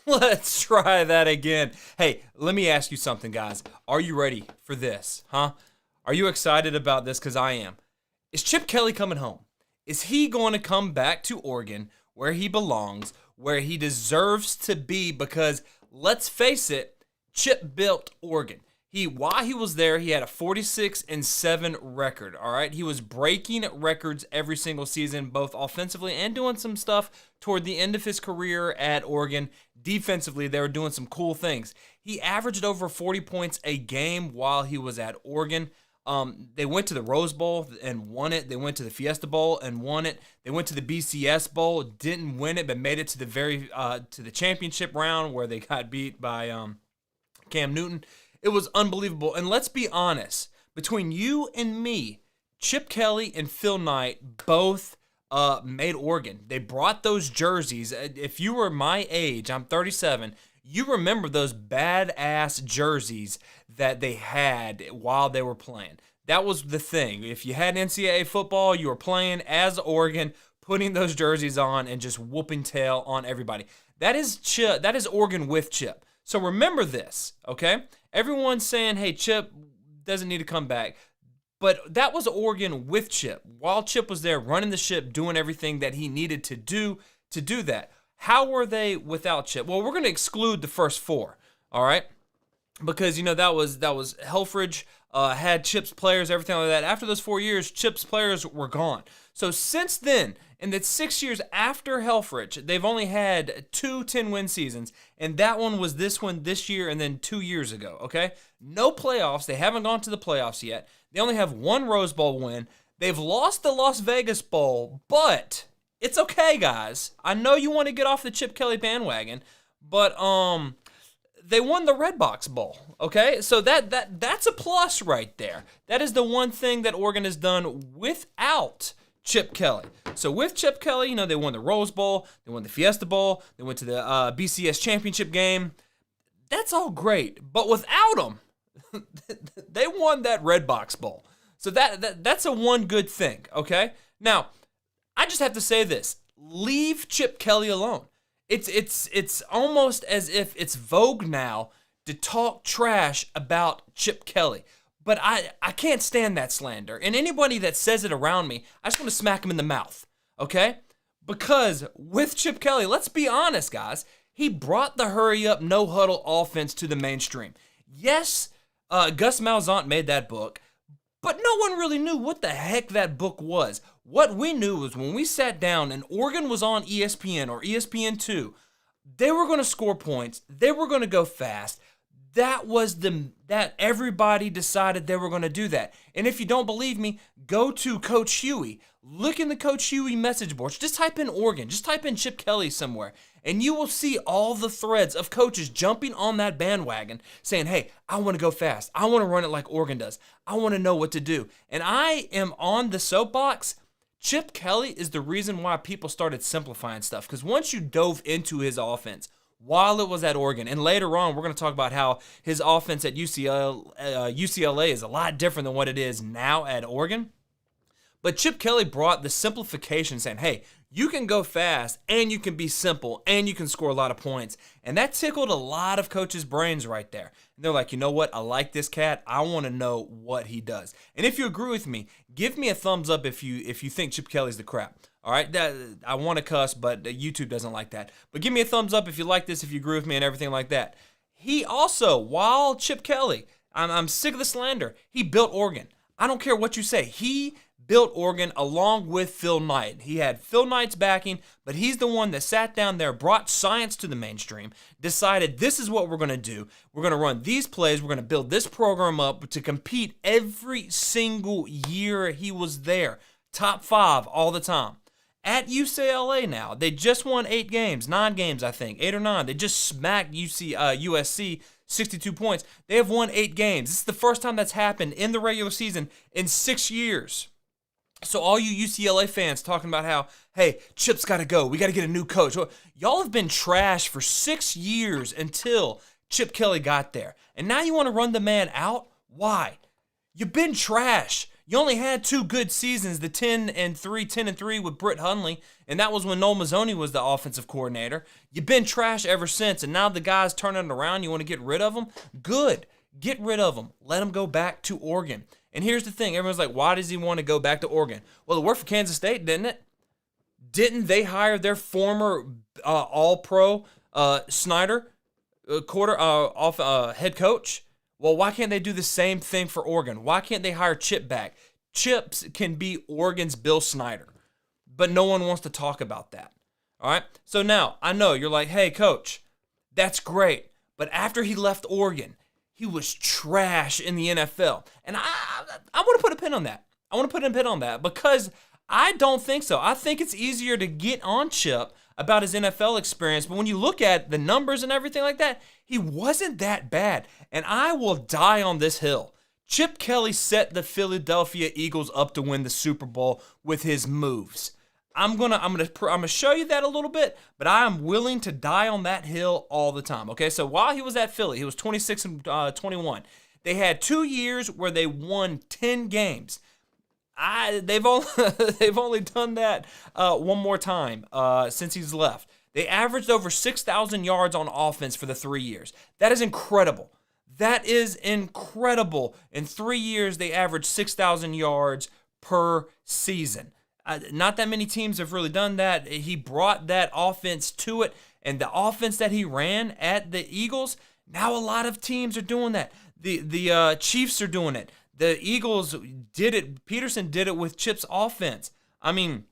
Let's try that again. Hey, let me ask you something, guys. Are you ready for this? Huh? Are you excited about this? Because I am. Is Chip Kelly coming home? Is he going to come back to Oregon where he belongs, where he deserves to be? Because let's face it, Chip built Oregon. While he was there, he had a 46-7 record. All right, he was breaking records every single season, both offensively and doing some stuff toward the end of his career at Oregon. Defensively, they were doing some cool things. He averaged over 40 points a game while he was at Oregon. They went to the Rose Bowl and won it. They went to the Fiesta Bowl and won it. They went to the BCS Bowl, didn't win it, but made it to the championship round where they got beat by Cam Newton. It was unbelievable. And let's be honest, between you and me, Chip Kelly and Phil Knight both made Oregon. They brought those jerseys. If you were my age, I'm 37, you remember those badass jerseys that they had while they were playing. That was the thing. If you had NCAA football, you were playing as Oregon, putting those jerseys on and just whooping tail on everybody. That is Chip. That is Oregon with Chip. So remember this, okay? Everyone's saying, hey, Chip doesn't need to come back. But that was Oregon with Chip. While Chip was there running the ship, doing everything that he needed to do that. How were they without Chip? Well, we're going to exclude the first four, all right? Because, that was Helfrich had Chip's players, everything like that. After those 4 years, Chip's players were gone. So since then, in the 6 years after Helfrich, they've only had 2 10-win seasons, and that one was this one this year and then 2 years ago, okay? No playoffs. They haven't gone to the playoffs yet. They only have 1 Rose Bowl win. They've lost the Las Vegas Bowl, but it's okay, guys. I know you want to get off the Chip Kelly bandwagon, but they won the Redbox Bowl, okay? So that's a plus right there. That is the one thing that Oregon has done without Chip Kelly. So with Chip Kelly, they won the Rose Bowl, they won the Fiesta Bowl, they went to the BCS championship game. That's all great, but without him, they won that Redbox Bowl. So that's a one good thing, okay? Now, I just have to say this. Leave Chip Kelly alone. It's almost as if it's vogue now to talk trash about Chip Kelly. But I can't stand that slander. And anybody that says it around me, I just want to smack him in the mouth, okay? Because with Chip Kelly, let's be honest, guys, he brought the hurry-up, no-huddle offense to the mainstream. Yes, Gus Malzahn made that book, but no one really knew what the heck that book was. What we knew was when we sat down and Oregon was on ESPN or ESPN2, they were going to score points. They were going to go fast. That everybody decided they were going to do that. And if you don't believe me, go to Coach Huey. Look in the Coach Huey message boards. Just type in Oregon. Just type in Chip Kelly somewhere. And you will see all the threads of coaches jumping on that bandwagon saying, hey, I want to go fast. I want to run it like Oregon does. I want to know what to do. And I am on the soapbox. Chip Kelly is the reason why people started simplifying stuff. Because once you dove into his offense, while it was at Oregon, and later on we're going to talk about how his offense at UCLA is a lot different than what it is now at Oregon. But Chip Kelly brought the simplification saying, hey, you can go fast, and you can be simple, and you can score a lot of points. And that tickled a lot of coaches' brains right there. And they're like, you know what? I like this cat. I want to know what he does. And if you agree with me, give me a thumbs up if you think Chip Kelly's the crap. All right? I want to cuss, but YouTube doesn't like that. But give me a thumbs up if you like this, if you agree with me and everything like that. He also, while Chip Kelly, I'm sick of the slander, he built Oregon. I don't care what you say. He built Oregon along with Phil Knight. He had Phil Knight's backing, but he's the one that sat down there, brought science to the mainstream, decided this is what we're going to do. We're going to run these plays. We're going to build this program up to compete every single year he was there. Top 5 all the time. At UCLA now, they just won 9 games, I think, 8 or 9. They just smacked USC 62 points. They have won 8 games. This is the first time that's happened in the regular season in 6 years. So all you UCLA fans talking about how, hey, Chip's got to go. We got to get a new coach. Well, y'all have been trash for 6 years until Chip Kelly got there. And now you want to run the man out? Why? You've been trash. You only had 2 good seasons, the 10-3 with Britt Hundley, and that was when Noel Mazzoni was the offensive coordinator. You've been trash ever since, and now the guy's turning it around. You want to get rid of him? Good. Get rid of him. Let him go back to Oregon. And here's the thing. Everyone's like, why does he want to go back to Oregon? Well, it worked for Kansas State, didn't it? Didn't they hire their former All-Pro Snyder, head coach? Well, why can't they do the same thing for Oregon? Why can't they hire Chip back? Chips can be Oregon's Bill Snyder, but no one wants to talk about that. All right? So now, I know you're like, hey, coach, that's great, but after he left Oregon, he was trash in the NFL. And I want to put a pin on that. I want to put a pin on that because I don't think so. I think it's easier to get on Chip about his NFL experience, but when you look at the numbers and everything like that, he wasn't that bad. And I will die on this hill. Chip Kelly set the Philadelphia Eagles up to win the Super Bowl with his moves. I'm gonna show you that a little bit, but I am willing to die on that hill all the time. Okay, so while he was at Philly, he was 26-21. They had 2 years where they won 10 games. They've only done that one more time since he's left. They averaged over 6,000 yards on offense for the 3 years. That is incredible. That is incredible. In 3 years, they averaged 6,000 yards per season. Not that many teams have really done that. He brought that offense to it, and the offense that he ran at the Eagles, now a lot of teams are doing that. The Chiefs are doing it. The Eagles did it. Peterson did it with Chip's offense. I mean,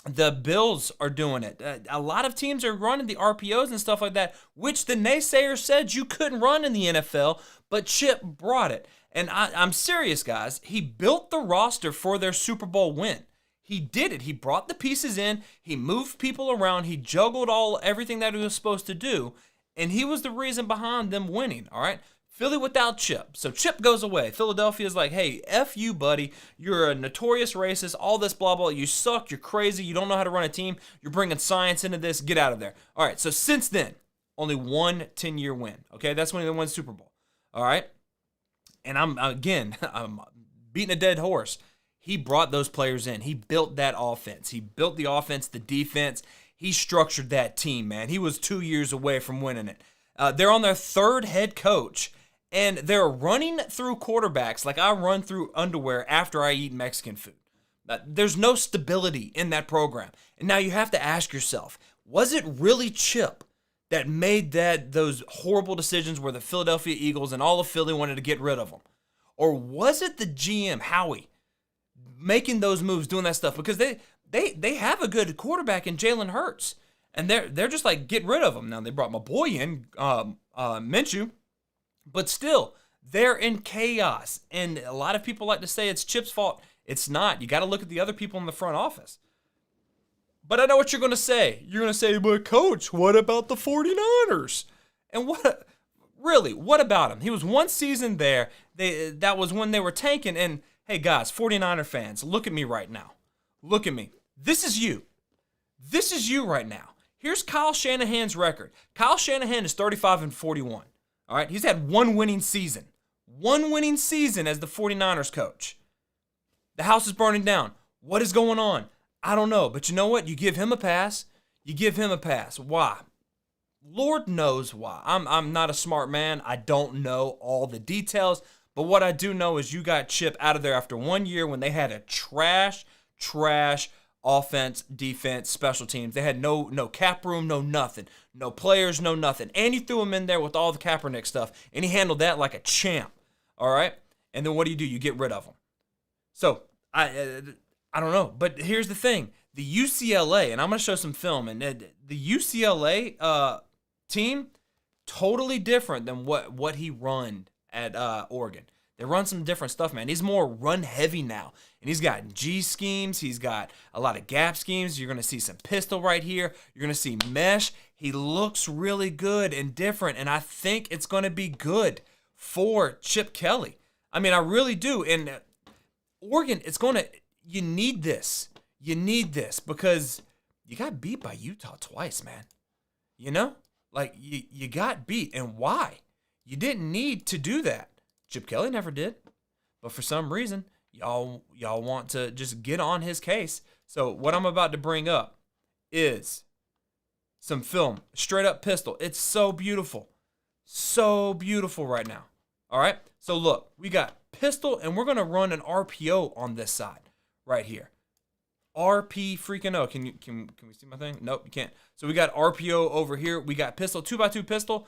the Bills are doing it. A lot of teams are running the RPOs and stuff like that, which the naysayers said you couldn't run in the NFL, but Chip brought it. And I'm serious, guys. He built the roster for their Super Bowl win. He did it. He brought the pieces in. He moved people around. He juggled everything that he was supposed to do, and he was the reason behind them winning, all right? Philly without Chip. So Chip goes away. Philadelphia's like, hey, F you, buddy. You're a notorious racist, all this blah, blah. You suck. You're crazy. You don't know how to run a team. You're bringing science into this. Get out of there. All right, so since then, only one 10-year win, okay? That's when they won Super Bowl, all right? And I'm beating a dead horse. He brought those players in. He built that offense. He built the offense, the defense. He structured that team, man. He was 2 years away from winning it. They're on their 3rd head coach, and they're running through quarterbacks like I run through underwear after I eat Mexican food. There's no stability in that program. And now you have to ask yourself, was it really Chip that made those horrible decisions where the Philadelphia Eagles and all of Philly wanted to get rid of him? Or was it the GM, Howie, making those moves, doing that stuff? Because they have a good quarterback in Jalen Hurts, and they're just like, get rid of him. Now they brought my boy in, Minshew, but still they're in chaos. And a lot of people like to say it's Chip's fault. It's not. You got to look at the other people in the front office. But I know what you're going to say. You're going to say, but coach, what about the 49ers? And what about him? He was one season there. That was when they were tanking. And hey, guys, 49er fans, look at me right now. Look at me. This is you. This is you right now. Here's Kyle Shanahan's record. Kyle Shanahan is 35-41. All right? He's had one winning season. One winning season as the 49ers coach. The house is burning down. What is going on? I don't know. But you know what? You give him a pass. You give him a pass. Why? Lord knows why. I'm not a smart man. I don't know all the details. But what I do know is you got Chip out of there after 1 year when they had a trash offense, defense, special teams. They had no cap room, no nothing. No players, no nothing. And you threw him in there with all the Kaepernick stuff, and he handled that like a champ, all right? And then what do? You get rid of him. So, I don't know. But here's the thing. The UCLA, and I'm going to show some film, and the UCLA team, totally different than what he run at Oregon. They run some different stuff, man. He's more run-heavy now. And he's got G schemes. He's got a lot of gap schemes. You're going to see some pistol right here. You're going to see mesh. He looks really good and different, and I think it's going to be good for Chip Kelly. I mean, I really do. And Oregon, you need this. You need this because you got beat by Utah twice, man. You know? Like, you got beat. And why? You didn't need to do that. Chip Kelly never did. But for some reason, y'all want to just get on his case. So what I'm about to bring up is some film, straight up pistol. It's so beautiful. So beautiful right now. All right? So look, we got pistol, and we're going to run an RPO on this side right here. RP freaking O. Can we see my thing? Nope, you can't. So we got RPO over here. We got pistol, 2x2 pistol.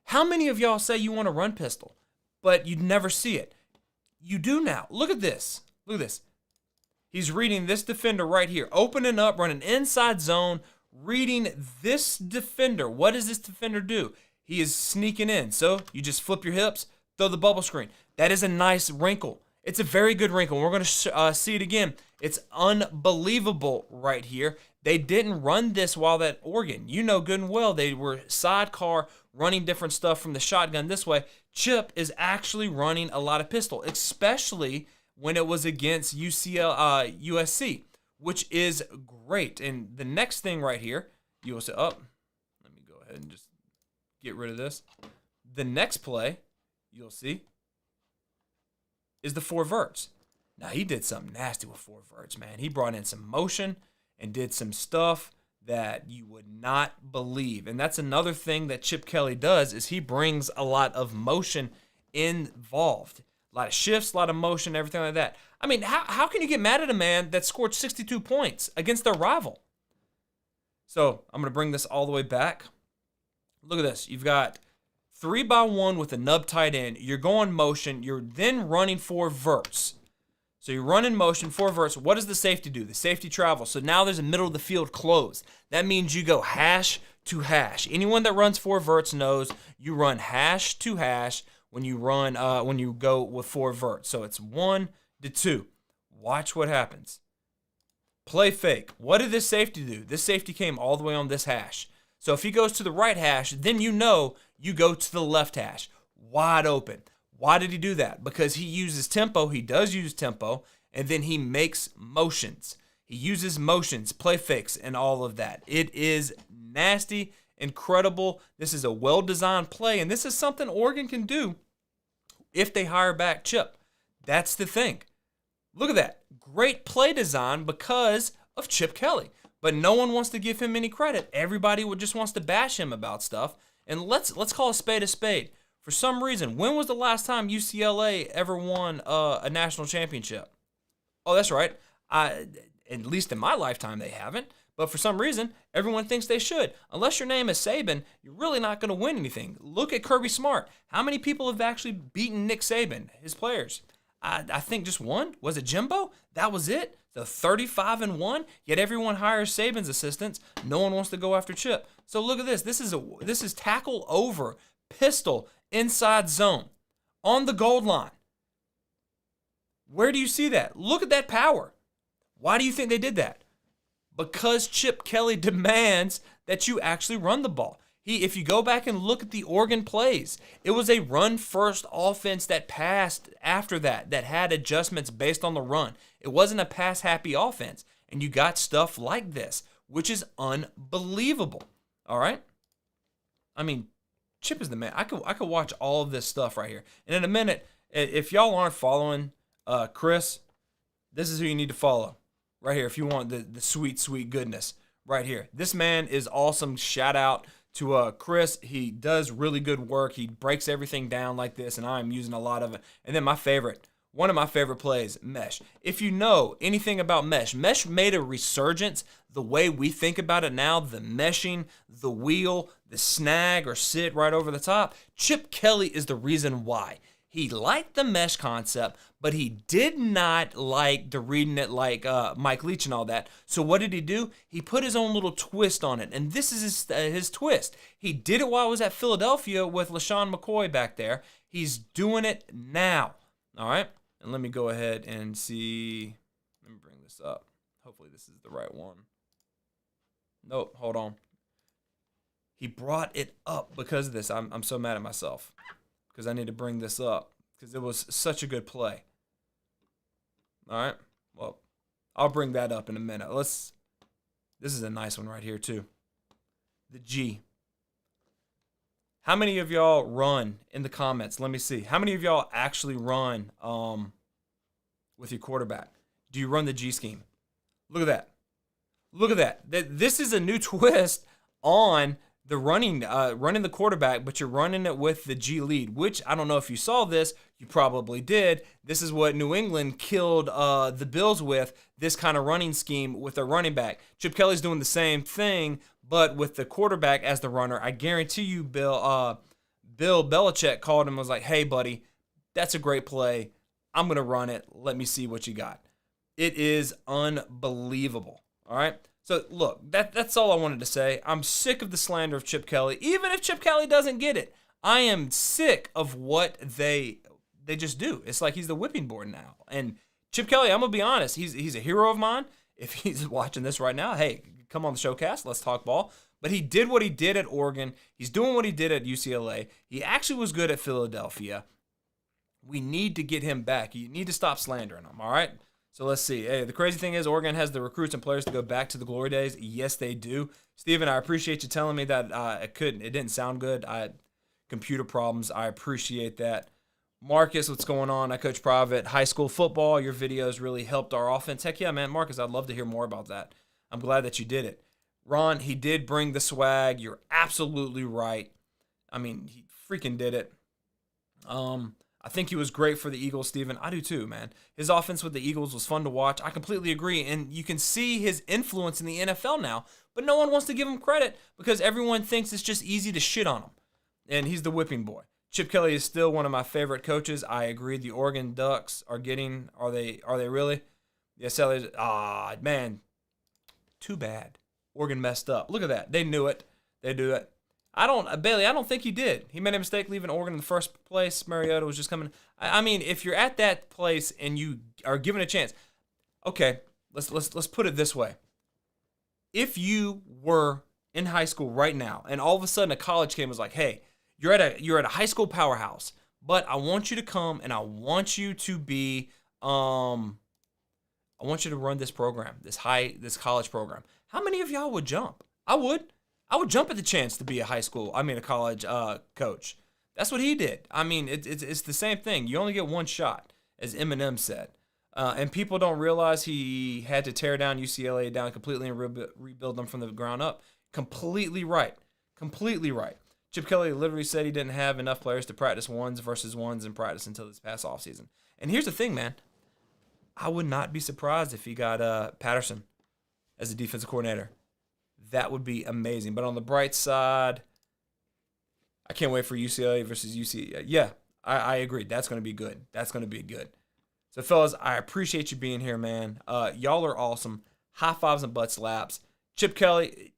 How many of y'all say you want to run pistol, but you'd never see it? You do now. Look at this. Look at this. He's reading this defender right here, opening up, running inside zone, reading this defender. What does this defender do? He is sneaking in. So you just flip your hips, throw the bubble screen. That is a nice wrinkle. It's a very good wrinkle. We're going to see it again. It's unbelievable right here. They didn't run this while at Oregon. You know good and well they were sidecar running different stuff from the shotgun this way. Chip is actually running a lot of pistol, especially when it was against USC, which is great. And the next thing right here, you will say, let me go ahead and just get rid of this. The next play, you'll see, is the 4 verts. Now, he did something nasty with 4 verts, man. He brought in some motion and did some stuff that you would not believe. And that's another thing that Chip Kelly does, is he brings a lot of motion involved. A lot of shifts, a lot of motion, everything like that. I mean, how can you get mad at a man that scored 62 points against their rival? So I'm going to bring this all the way back. Look at this. You've got 3x1 with a nub tight end. You're going motion. You're then running 4 verts. So you run in motion, 4 verts. What does the safety do? The safety travels. So now there's a middle of the field close. That means you go hash to hash. Anyone that runs 4 verts knows you run hash to hash when you go with 4 verts. So it's 1 to 2. Watch what happens. Play fake. What did this safety do? This safety came all the way on this hash. So if he goes to the right hash, then you know you go to the left hash. Wide open. Why did he do that? Because he uses tempo. He does use tempo. And then he makes motions. He uses motions, play fakes, and all of that. It is nasty, incredible. This is a well-designed play. And this is something Oregon can do if they hire back Chip. That's the thing. Look at that. Great play design because of Chip Kelly. But no one wants to give him any credit. Everybody just wants to bash him about stuff. And let's call a spade a spade. For some reason, when was the last time UCLA ever won a national championship? Oh, that's right. At least in my lifetime, they haven't. But for some reason, everyone thinks they should. Unless your name is Saban, you're really not going to win anything. Look at Kirby Smart. How many people have actually beaten Nick Saban, his players? I think just one. Was it Jimbo? That was it. So 35-1. Yet everyone hires Saban's assistants. No one wants to go after Chip. So look at this. This is tackle over, pistol, inside zone, on the goal line. Where do you see that? Look at that power. Why do you think they did that? Because Chip Kelly demands that you actually run the ball. If you go back and look at the Oregon plays, it was a run-first offense that passed after that had adjustments based on the run. It wasn't a pass-happy offense. And you got stuff like this, which is unbelievable. All right? I mean, Chip is the man. I could watch all of this stuff right here. And in a minute, if y'all aren't following Chris, this is who you need to follow right here if you want the sweet, sweet goodness right here. This man is awesome. Shout out to Chris. He does really good work. He breaks everything down like this, and I'm using a lot of it. And then one of my favorite plays, mesh. If you know anything about mesh made a resurgence the way we think about it now, the meshing, the wheel, the snag or sit right over the top. Chip Kelly is the reason why. He liked the mesh concept, but he did not like the reading it like Mike Leach and all that. So what did he do? He put his own little twist on it, and this is his twist. He did it while I was at Philadelphia with LaShawn McCoy back there. He's doing it now. All right? And let me go ahead and see. Let me bring this up. Hopefully this is the right one. Nope, hold on. He brought it up because of this. I'm so mad at myself because I need to bring this up because it was such a good play. All right. Well, I'll bring that up in a minute. This is a nice one right here too. The G. How many of y'all run in the comments? Let me see. How many of y'all actually run with your quarterback? Do you run the G scheme? Look at that. Look at that. This is a new twist on the running the quarterback, but you're running it with the G lead, which I don't know if you saw this. You probably did. This is what New England killed the Bills with, this kind of running scheme with their running back. Chip Kelly's doing the same thing, but with the quarterback as the runner. I guarantee you Bill Belichick called him and was like, hey, buddy, that's a great play. I'm going to run it. Let me see what you got. It is unbelievable. All right? So, look, that's all I wanted to say. I'm sick of the slander of Chip Kelly. Even if Chip Kelly doesn't get it, I am sick of what they just do. It's like he's the whipping board now. And Chip Kelly, I'm going to be honest, he's a hero of mine. If he's watching this right now, hey, come on the Showcast. Let's talk ball. But he did what he did at Oregon. He's doing what he did at UCLA. He actually was good at Philadelphia. We need to get him back. You need to stop slandering him, all right? So let's see. Hey, the crazy thing is Oregon has the recruits and players to go back to the glory days. Yes, they do. Steven, I appreciate you telling me that it didn't sound good. I had computer problems. I appreciate that. Marcus, what's going on? I coach private high school football. Your videos really helped our offense. Heck yeah, man. Marcus, I'd love to hear more about that. I'm glad that you did it. Ron, he did bring the swag. You're absolutely right. I mean, he freaking did it. I think he was great for the Eagles, Steven. I do too, man. His offense with the Eagles was fun to watch. I completely agree. And you can see his influence in the NFL now, but no one wants to give him credit because everyone thinks it's just easy to shit on him. And he's the whipping boy. Chip Kelly is still one of my favorite coaches. I agree. The Oregon Ducks are they really? Yes, man. Too bad. Oregon messed up. Look at that. They knew it. They do it. Bailey, I don't think he did. He made a mistake leaving Oregon in the first place. Mariota was just coming. I mean, if you're at that place and you are given a chance, okay, let's put it this way. If you were in high school right now and all of a sudden a college kid was like, hey, you're at a high school powerhouse, but I want you to come and I want you to be I want you to run this program, this college program. How many of y'all would jump? I would jump at the chance to be a college coach. That's what he did. I mean, it's the same thing. You only get one shot, as Eminem said. And people don't realize he had to tear down UCLA down completely and rebuild them from the ground up. Completely right. Completely right. Chip Kelly literally said he didn't have enough players to practice ones versus ones in practice until this past offseason. And here's the thing, man. I would not be surprised if he got Patterson as a defensive coordinator. That would be amazing. But on the bright side, I can't wait for UCLA versus UC. Yeah, I agree. That's going to be good. That's going to be good. So, fellas, I appreciate you being here, man. Y'all are awesome. High fives and butt slaps. Chip Kelly,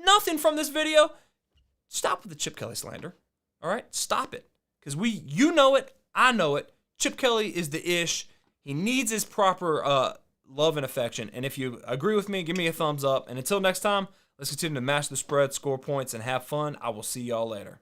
nothing from this video. Stop with the Chip Kelly slander. All right? Stop it. Because you know it. I know it. Chip Kelly is the ish. He needs his proper love and affection. And if you agree with me, give me a thumbs up. And until next time, let's continue to mash the spread, score points, and have fun. I will see y'all later.